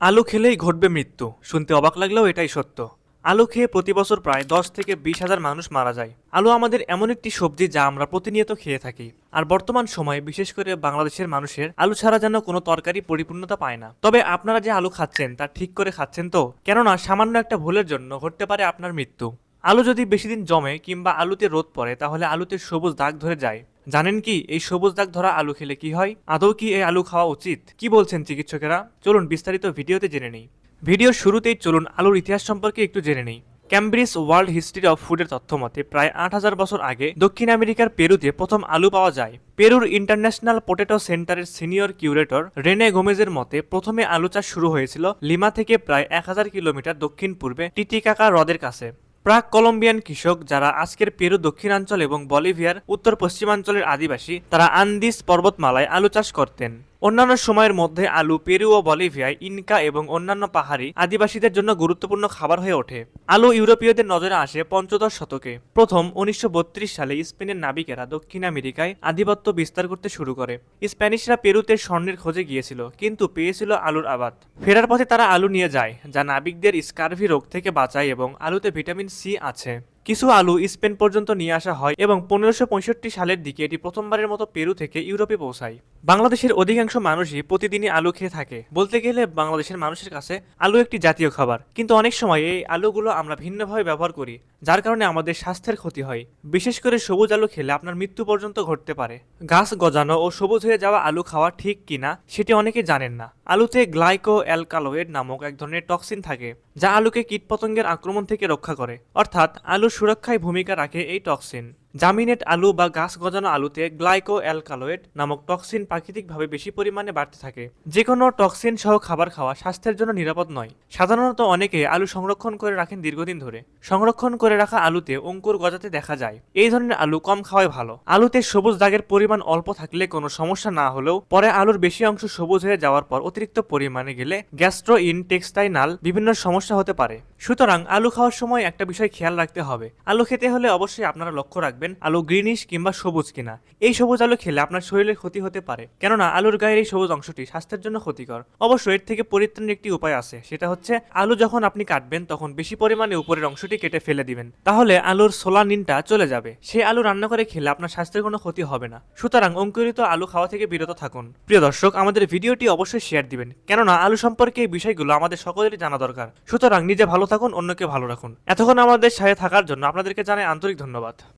আলু খেলেই ঘটবে মৃত্যু, শুনতে অবাক লাগলেও এটাই সত্য। আলু খেয়ে প্রতি বছর প্রায় 10 থেকে 20 হাজার মানুষ মারা যায়। আলু আমাদের এমন একটি সবজি যা আমরা প্রতিনিয়ত খেয়ে থাকি। আর বর্তমান সময়ে বিশেষ করে বাংলাদেশের মানুষের আলু ছাড়া যেন কোনো তরকারি পরিপূর্ণতা পায় না। তবে আপনারা যে আলু খাচ্ছেন তা ঠিক করে খাচ্ছেন তো? কেননা সামান্য একটা ভুলের জন্য ঘটতে পারে আপনার মৃত্যু। আলু যদি বেশি দিন জমে কিংবা আলুতে রোদ পড়ে তাহলে আলুতে সবুজ দাগ ধরে যায়। জানেন কি এই সবুজ দাগ ধরা আলু খেলে কি হয়? আদৌ কি এই আলু খাওয়া উচিত? কি বলছেন চিকিৎসকেরা? চলুন বিস্তারিত ভিডিওতে জেনে নেই। ভিডিওর শুরুতেই চলুন আলুর ইতিহাস সম্পর্কে একটু জেনে নেই। ক্যামব্রিজ ওয়ার্ল্ড হিস্ট্রি অফ ফুডের তথ্য মতে প্রায় 8,000 বছর আগে দক্ষিণ আমেরিকার পেরুতে প্রথম আলু পাওয়া যায়। পেরুর ইন্টারন্যাশনাল পোটেটো সেন্টারের সিনিয়র কিউরেটর রেনে গোমেজের মতে প্রথমে আলু চাষ শুরু হয়েছিল লিমা থেকে প্রায় 1000 কিলোমিটার দক্ষিণ পূর্বে টিটিকাকা হ্রদের কাছে। প্রাক কলম্বিয়ান কৃষক, যারা আজকের পেরু দক্ষিণাঞ্চল এবং বলিভিয়ার উত্তর পশ্চিমাঞ্চলের আদিবাসী, তারা আন্দিস পর্বতমালায় আলু চাষ করতেন। অন্যান্য সময়ের মধ্যে আলু পেরু ও বলিভিয়ায় ইনকা এবং অন্যান্য পাহাড়ি আদিবাসীদের জন্য গুরুত্বপূর্ণ খাবার হয়ে ওঠে। আলু ইউরোপীয়দের নজরে আসে পঞ্চদশ শতকে। প্রথম 1932 সালে স্পেনের নাবিকেরা দক্ষিণ আমেরিকায় আধিপত্য বিস্তার করতে শুরু করে। স্প্যানিশরা পেরুতে স্বর্ণের খোঁজে গিয়েছিল, কিন্তু পেয়েছিল আলুর আবাদ। ফেরার পথে তারা আলু নিয়ে যায়, যা নাবিকদের স্কারভি রোগ থেকে বাঁচায় এবং আলুতে ভিটামিন সি আছে। কিছু আলু স্পেন পর্যন্ত নিয়ে আসা হয় এবং 1565 সালের দিকে এটি প্রথমবারের মতো পেরু থেকে ইউরোপে পৌঁছায়। বাংলাদেশের অধিকাংশ মানুষই প্রতিদিনই আলু খেয়ে থাকে। বলতে গেলে বাংলাদেশের মানুষের কাছে আলু একটি জাতীয় খাবার, কিন্তু অনেক সময় এই আলুগুলো আমরা ভিন্নভাবে ব্যবহার করি, যার কারণে আমাদের স্বাস্থ্যের ক্ষতি হয়। বিশেষ করে সবুজ আলু খেলে আপনার মৃত্যু পর্যন্ত ঘটতে পারে। গাছ গজানো ও সবুজ হয়ে যাওয়া আলু খাওয়া ঠিক কিনা সেটি অনেকে জানেন না। আলুতে গ্লাইকো অ্যালকালয়েড নামক এক ধরনের টক্সিন থাকে, যা আলুকে কীটপতঙ্গের আক্রমণ থেকে রক্ষা করে। অর্থাৎ আলুর সুরক্ষায় ভূমিকা রাখে এই টক্সিন। জামিনেট আলু বা গাছ গজানো আলুতে গ্লাইকো অ্যালকালয়েড নামক টক্সিন প্রাকৃতিকভাবে বেশি পরিমাণে বাড়তে থাকে। যে কোনো টক্সিন সহ খাবার খাওয়া স্বাস্থ্যের জন্য নিরাপদ নয়। সাধারণত অনেকে আলু সংরক্ষণ করে রাখেন দীর্ঘদিন ধরে। সংরক্ষণ করে রাখা আলুতে অঙ্কুর গজাতে দেখা যায়। এই ধরনের আলু কম খাওয়াই ভালো। আলুতে সবুজ দাগের পরিমাণ অল্প থাকলে কোনো সমস্যা না হলেও পরে আলুর বেশি অংশ সবুজ হয়ে যাওয়ার পর অতিরিক্ত পরিমাণে গেলে গ্যাস্ট্রোইনটেস্টাইনাল বিভিন্ন সমস্যা হতে পারে। সুতরাং আলু খাওয়ার সময় একটা বিষয় খেয়াল রাখতে হবে। আলু খেতে হলে অবশ্যই আপনারা লক্ষ্য রাখবেন আলু গ্রিনিশ কিংবা সবুজ কিনা। এই সবুজ আলু খেলে আপনার শরীরের ক্ষতি হতে পারে, কেননা আলুর গায়ের এই সবুজ অংশটি স্বাস্থ্যের জন্য ক্ষতিকর। অবশ্য এর থেকে পরিত্রাণের একটি উপায় আছে, সেটা হচ্ছে আলু যখন আপনি কাটবেন তখন বেশি পরিমাণে উপরের অংশটি কেটে ফেলে দিবেন, তাহলে আলুর সোলানিনটা চলে যাবে। সেই আলু রান্না করে খেলে আপনার স্বাস্থ্যের কোনো ক্ষতি হবে না। সুতরাং অঙ্কুরিত আলু খাওয়া থেকে বিরত থাকুন। প্রিয় দর্শক, আমাদের ভিডিওটি অবশ্যই শেয়ার দিবেন, কেননা আলু সম্পর্কে এই বিষয়গুলো আমাদের সকলেরই জানা দরকার। সুতরাং নিজে ভালো থাকুন, অন্যকে ভালো রাখুন। এতক্ষণ আমাদের সাথে থাকার জন্য আপনাদেরকে জানাই আন্তরিক ধন্যবাদ।